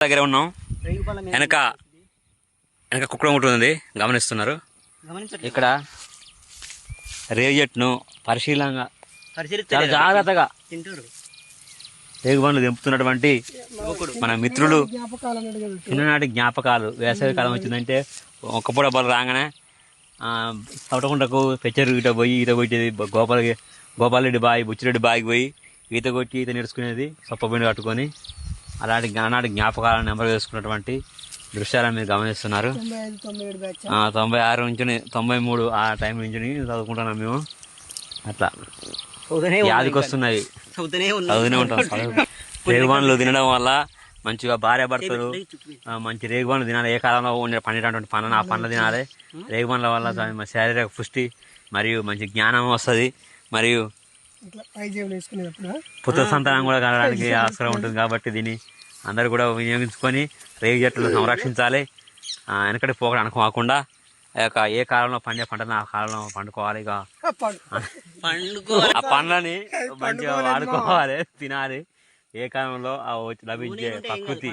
దగ్గర ఉన్నాం. వెనక కుక్కడం ఉంటుంది గమనిస్తున్నారు. ఇక్కడ రేగు చెట్టును పరిశీలనగా చాలా జాగ్రత్తగా రేగు పండ్లు దింపుతున్నటువంటి మన మిత్రులు. చిన్ననాటి జ్ఞాపకాలు. వేసవి కాలం వచ్చిందంటే ఒక్క డబ్బాలు రాగానే తవటకుంటకు పెచ్చరు ఈత పోయి ఈత కొట్టేది. గోపాలరెడ్డి బావి, బుచ్చిరెడ్డి బావికి పోయి ఈత కొట్టి ఈత నేర్చుకునేది సొప్పబిండి కట్టుకొని. అలాంటి నాటి జ్ఞాపకాలను నెంబర్ వేసుకున్నటువంటి దృశ్యాలను మీరు గమనిస్తున్నారు. 96 నుంచి 93 ఆ టైం నుంచి చదువుకుంటున్నాం మేము. అట్లా యాదికి వస్తున్నాయి, చదువుతూనే ఉంటాం. రేగుబండ్లు తినడం వల్ల మంచిగా భార్యాభర్తలు మంచి రేగుబండ్లు తినాలి. ఏ కాలంలో పండేటటువంటి పండ్లను ఆ పండ్లు తినాలి. రేగుబండ్ల వల్ల శారీరక పుష్టి మరియు మంచి జ్ఞానం వస్తుంది. మరియు పుత్ర సంతానం కూడా కలగడానికి ఆస్కారం ఉంటుంది. కాబట్టి దీన్ని అందరూ కూడా వినియోగించుకొని రేగు చెట్లను సంరక్షించాలి. వెనకటి పోకడ అనుకోకుండా ఏ కాలంలో పండే పంటను ఆ కాలంలో పండుకోవాలి. ఇక ఆ పండ్లని మంచిగా వాడుకోవాలి, తినాలి. ఏ కాలంలో లభించే ప్రకృతి